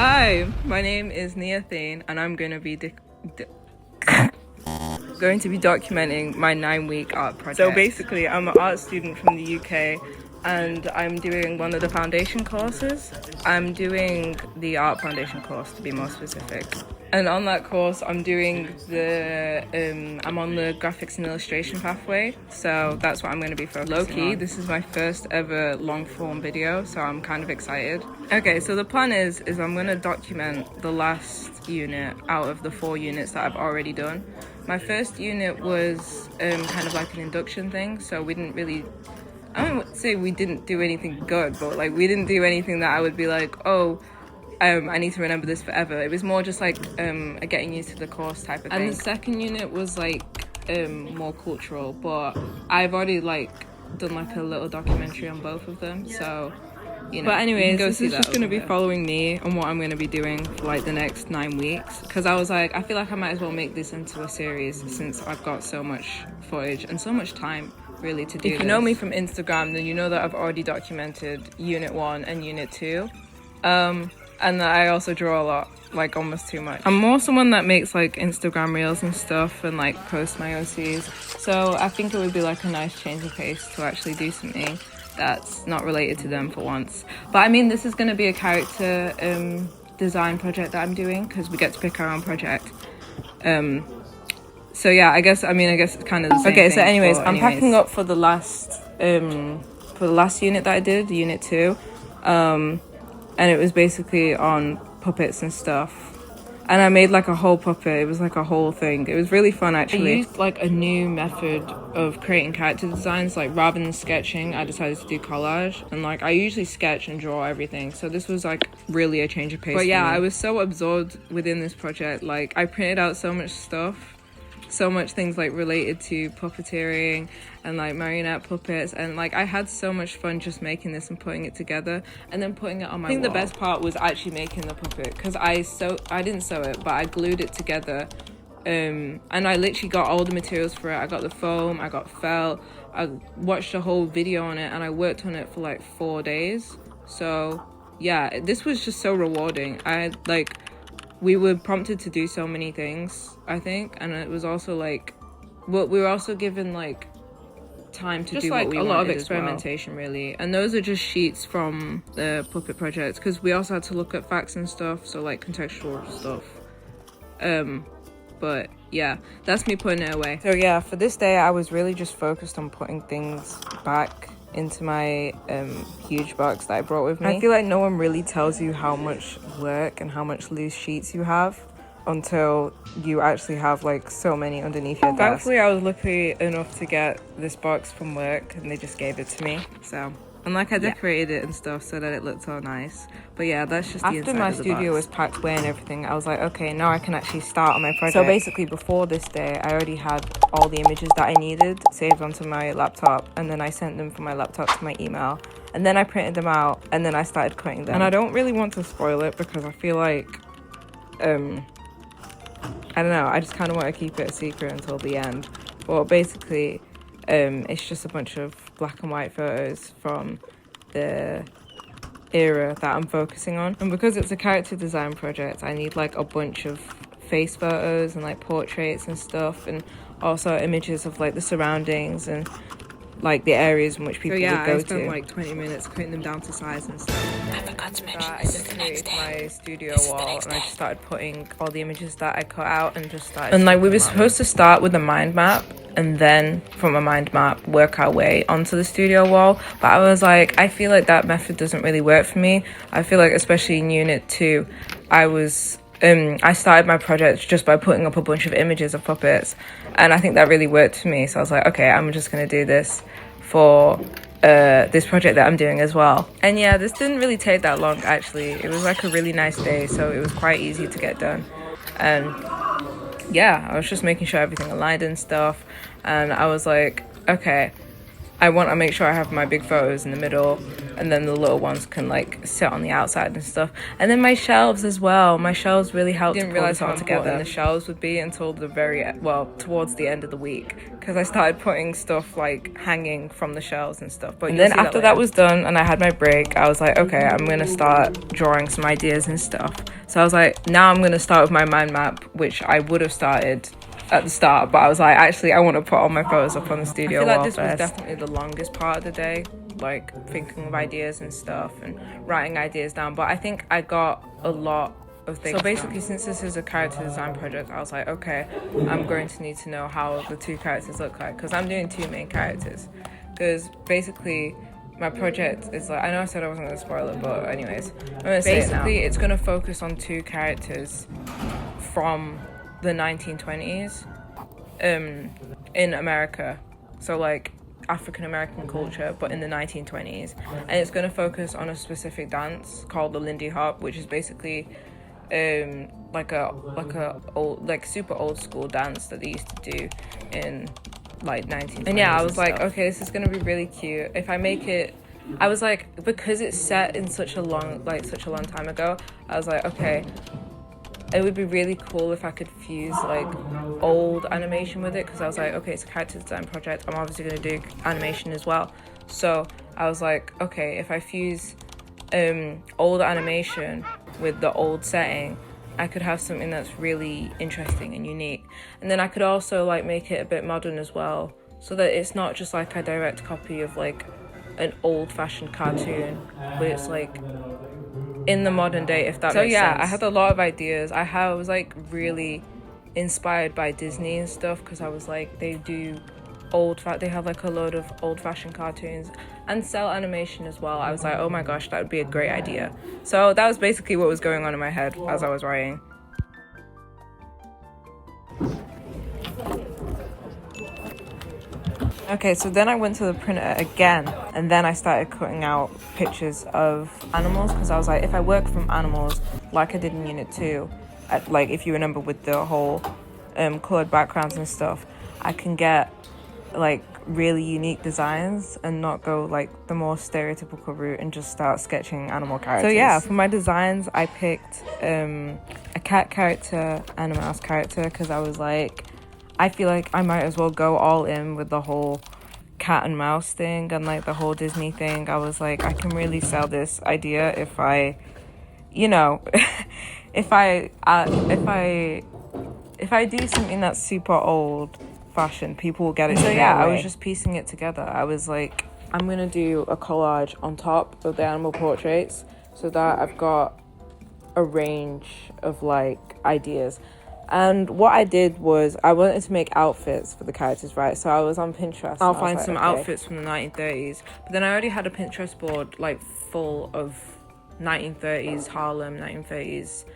Hi, my name is Nia Thane, and I'm going to be documenting my 9-week art project. So basically, I'm an art student from the UK, and I'm doing one of the foundation courses. I'm doing the art foundation course, to be more specific. And on that course, I'm doing I'm on the graphics and illustration pathway, so that's what I'm going to be focusing on. Low-key, this is my first ever long-form video, so I'm kind of excited. Okay, so the plan is I'm going to document the last unit out of the 4 units that I've already done. My first unit was kind of like an induction thing, so we didn't really, I don't say we didn't do anything good, but like we didn't do anything that I would be like, oh, I need to remember this forever. It was more just like a getting used to the course type of thing. And the second unit was like more cultural, but I've already like done like a little documentary on both of them, so you know. But anyways, this is just going to be following me and what I'm going to be doing for like the next 9 weeks, because I was like, I feel like I might as well make this into a series since I've got so much footage and so much time really to do this. If you know me from Instagram, then you know that I've already documented Unit 1 and Unit 2. And that I also draw a lot, like almost too much. I'm more someone that makes like Instagram reels and stuff and like post my OCs. So I think it would be like a nice change of pace to actually do something that's not related to them for once. But I mean, this is going to be a character design project that I'm doing, because we get to pick our own project. So yeah, I guess it's kind of the same thing. So anyways, I'm packing up for the last unit that I did, Unit 2. And it was basically on puppets and stuff. And I made like a whole puppet. It was like a whole thing. It was really fun, actually. I used like a new method of creating character designs. Like rather than sketching, I decided to do collage. And like I usually sketch and draw everything, so this was like really a change of pace. But yeah, I was so absorbed within this project. Like I printed out so much stuff, so much things like related to puppeteering and like marionette puppets, and like I had so much fun just making this and putting it together and then putting it on my wall. I think the best part was actually making the puppet, because I didn't sew it, but I glued it together, and I literally got all the materials for it. I got the foam, I got felt, I watched a whole video on it, and I worked on it for like 4 days. So yeah, this was just so rewarding. We were prompted to do so many things, I think, and it was also like, we were also given like time to just do like what we wanted. A lot of experimentation, really. And those are just sheets from the puppet project, because we also had to look at facts and stuff, so like contextual stuff. But yeah, that's me putting it away. So yeah, for this day, I was really just focused on putting things back into my huge box that I brought with me. I feel like no one really tells you how much work and how much loose sheets you have until you actually have like so many underneath your desk. Thankfully, I was lucky enough to get this box from work, and they just gave it to me. So, and like I decorated it and stuff so that it looked all nice. But yeah, that's just the inside of the box. After my studio was packed away and everything, I was like, okay, now I can actually start on my project. So basically, before this day, I already had all the images that I needed saved onto my laptop, and then I sent them from my laptop to my email, and then I printed them out, and then I started cutting them. And I don't really want to spoil it, because I feel like I don't know, I just kind of want to keep it a secret until the end. But basically, it's just a bunch of black and white photos from the era that I'm focusing on. And because it's a character design project, I need like a bunch of face photos and like portraits and stuff, and also images of like the surroundings and like the areas in which people would go to. I spent like 20 minutes cutting them down to size and stuff. I forgot to mention this is the next day. My studio wall, and I just started putting all the images that I cut out and just started. And like we were supposed to start with a mind map, and then from a mind map work our way onto the studio wall. But I was like, I feel like that method doesn't really work for me. I feel like especially in Unit 2, I started my project just by putting up a bunch of images of puppets, and I think that really worked for me. So I was like, okay, I'm just going to do this for this project that I'm doing as well. And yeah, this didn't really take that long, actually. It was like a really nice day, so it was quite easy to get done. And yeah, I was just making sure everything aligned and stuff, and I was like, okay, I want to make sure I have my big photos in the middle, and then the little ones can like sit on the outside and stuff. And then my shelves as well. My shelves really helped. Didn't realize how important the shelves would be until the towards the end of the week, because I started putting stuff like hanging from the shelves and stuff. But then after that was done and I had my break, I was like, okay, I'm gonna start drawing some ideas and stuff. So I was like, now I'm gonna start with my mind map, which I would have started at the start, but I was like, actually I want to put all my photos up on the studio. I feel like this was definitely the longest part of the day, like thinking of ideas and stuff and writing ideas down, but I think I got a lot of things. So basically, since this is a character design project, I was like, okay, I'm going to need to know how the two characters look like, because I'm doing two main characters, because basically my project is like, I know I said I wasn't going to spoil it, but anyways, I'm going to say basically it's going to focus on two characters from the 1920s in America, so like African American culture, but in the 1920s, and it's going to focus on a specific dance called the Lindy Hop, which is basically like a old, like super old school dance that they used to do in like 1920s. And yeah, I was like, okay, this is going to be really cute if I make it. I was like, because it's set in such a long time ago, I was like, okay, it would be really cool if I could fuse like old animation with it, because I was like, okay, it's a character design project, I'm obviously going to do animation as well. So I was like, okay, if I fuse old animation with the old setting, I could have something that's really interesting and unique. And then I could also like make it a bit modern as well, so that it's not just like a direct copy of like an old-fashioned cartoon, but it's like in the modern day, if that makes sense. So yeah, I had a lot of ideas. I was like really inspired by Disney and stuff, because I was like, they have like a load of old-fashioned cartoons and cell animation as well. I was like, oh my gosh, that would be a great idea. So that was basically what was going on in my head as I was writing. Okay, so then I went to the printer again, and then I started cutting out pictures of animals, because I was like, if I work from animals like I did in Unit 2, like if you remember with the whole coloured backgrounds and stuff, I can get like really unique designs and not go like the more stereotypical route and just start sketching animal characters. So yeah, for my designs I picked a cat character and a mouse character, because I was like, I feel like I might as well go all in with the whole cat and mouse thing and like the whole Disney thing. I was like, I can really sell this idea if I, you know, if I do something that's super old fashioned, people will get it. So yeah, I was just piecing it together. I was like, I'm gonna do a collage on top of the animal portraits, so that I've got a range of like ideas. And what I did was I wanted to make outfits for the characters, right? So I was on Pinterest. I'll find some outfits from the 1930s. But then I already had a Pinterest board like full of 1930s Harlem, 1930s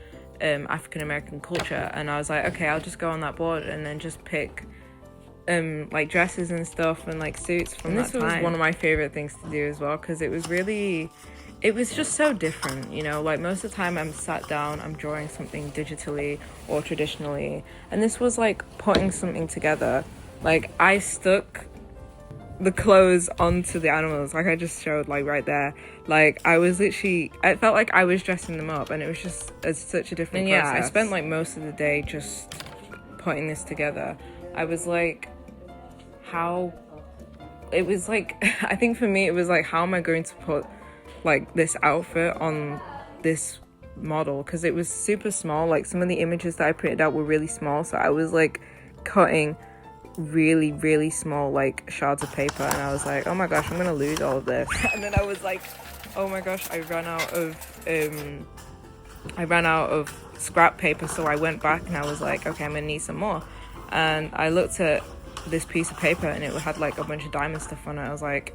African American culture. And I was like, okay, I'll just go on that board and then just pick like dresses and stuff and like suits from that time. This was one of my favorite things to do as well, because it was just so different, you know, like most of the time I'm sat down, I'm drawing something digitally or traditionally, and this was like putting something together. Like I stuck the clothes onto the animals, like I just showed like right there. Like I felt like I was dressing them up, and it was just such a different process. Yeah, I spent like most of the day just putting this together. I was like, I think for me it was like, how am I going to put like this outfit on this model, because it was super small. Like some of the images that I printed out were really small, so I was like cutting really, really small like shards of paper, and I was like, oh my gosh, I'm gonna lose all of this. And then I was like, oh my gosh, I ran out of scrap paper, so I went back and I was like, okay, I'm gonna need some more. And I looked at this piece of paper and it had like a bunch of diamond stuff on it. I was like,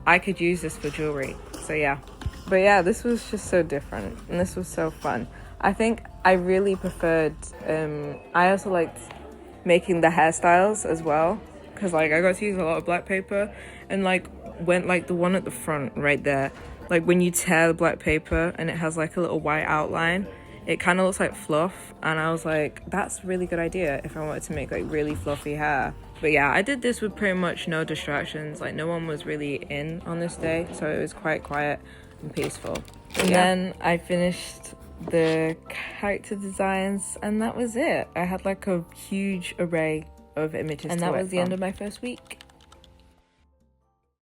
I could use this for jewelry. So yeah, but yeah, this was just so different and this was so fun. I think I really preferred I also liked making the hairstyles as well, because like I got to use a lot of black paper, and like went like the one at the front right there, like when you tear the black paper and it has like a little white outline, it kind of looks like fluff, and I was like, that's a really good idea if I wanted to make like really fluffy hair. But yeah, I did this with pretty much no distractions. Like, no one was really in on this day, so it was quite quiet and peaceful. And then I finished the character designs, and that was it. I had like a huge array of images, and that was the end of my first week.